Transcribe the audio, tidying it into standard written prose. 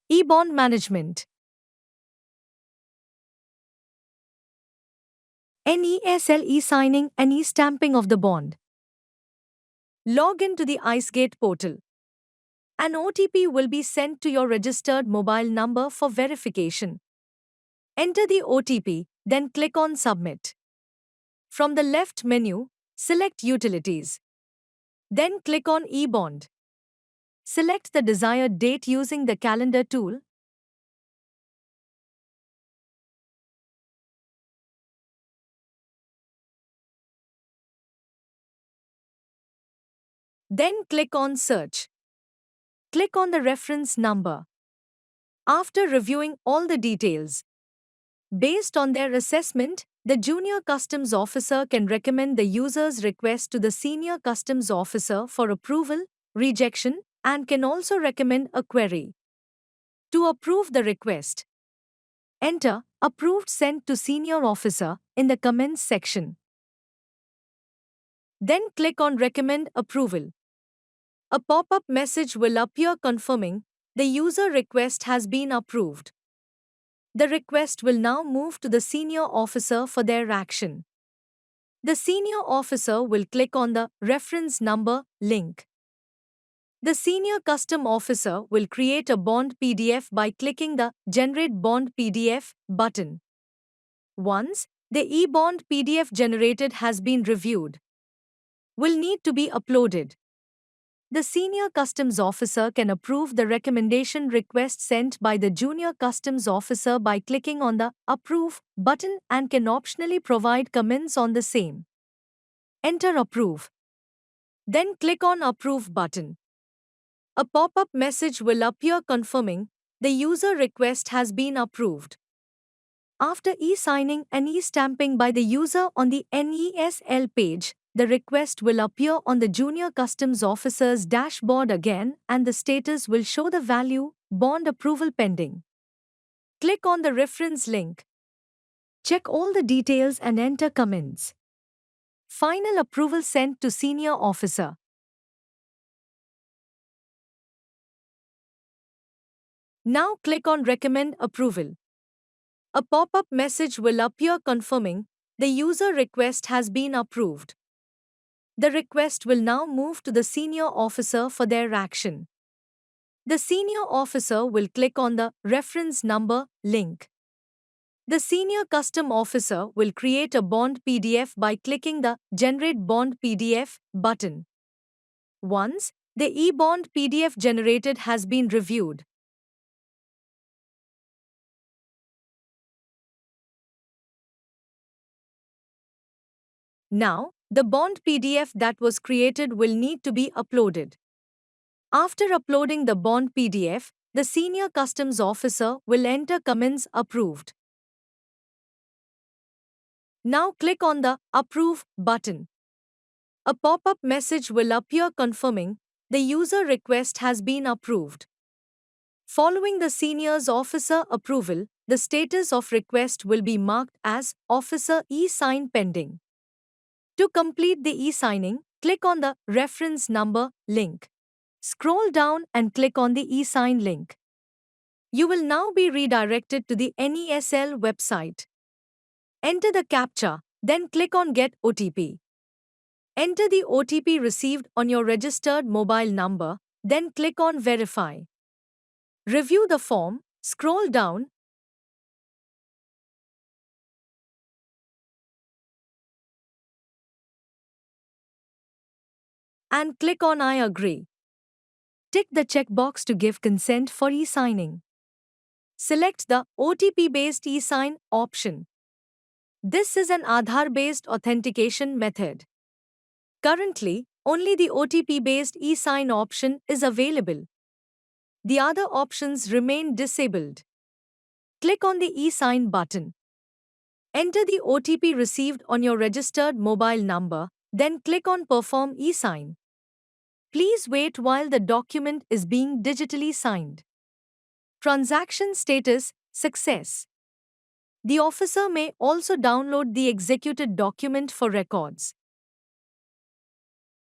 E-bond management. NESL e-signing and e-stamping of the bond. Log in to the IceGate portal. An OTP will be sent to your registered mobile number for verification. Enter the OTP, then click on Submit. From the left menu, select Utilities. Then click on eBond. Select the desired date using the calendar tool. Then click on Search. Click on the reference number. After reviewing all the details, based on their assessment, the junior customs officer can recommend the user's request to the senior customs officer for approval, rejection, and can also recommend a query. To approve the request, enter Approved Sent to Senior Officer in the Comments section. Then click on Recommend Approval. A pop-up message will appear confirming the user request has been approved. The request will now move to the senior officer for their action. The senior officer will click on the reference number link. The senior custom officer will create a bond PDF by clicking the Generate Bond PDF button. Once the e-bond PDF generated has been reviewed, will need to be uploaded. The senior customs officer can approve the recommendation request sent by the junior customs officer by clicking on the Approve button and can optionally provide comments on the same. Enter Approve. Then click on Approve button. A pop-up message will appear confirming the user request has been approved. After e-signing and e-stamping by the user on the NESL page, the request will appear on the Junior Customs Officer's dashboard again and the status will show the value, bond approval pending. Click on the reference link. Check all the details and enter comments. Final approval sent to Senior Officer. Now click on Recommend Approval. A pop-up message will appear confirming the user request has been approved. The request will now move to the senior officer for their action. The senior officer will click on the reference number link. The senior custom officer will create a bond PDF by clicking the Generate Bond PDF button. Once the e-bond PDF generated has been reviewed, now the bond PDF that was created will need to be uploaded. After uploading the bond PDF, the senior customs officer will enter comments approved. Now click on the Approve button. A pop-up message will appear confirming the user request has been approved. Following the senior's officer approval, the status of request will be marked as Officer e-sign pending. To complete the e-signing, click on the reference number link. Scroll down and click on the e-sign link. You will now be redirected to the NESL website. Enter the CAPTCHA, then click on Get OTP. Enter the OTP received on your registered mobile number, then click on Verify. Review the form, scroll down, and click on I agree. Tick the checkbox to give consent for e-signing. Select the OTP-based e-sign option. This is an Aadhaar-based authentication method. Currently, only the OTP-based e-sign option is available. The other options remain disabled. Click on the e-sign button. Enter the OTP received on your registered mobile number, then click on Perform e-sign. Please wait while the document is being digitally signed. Transaction status: Success. The officer may also download the executed document for records.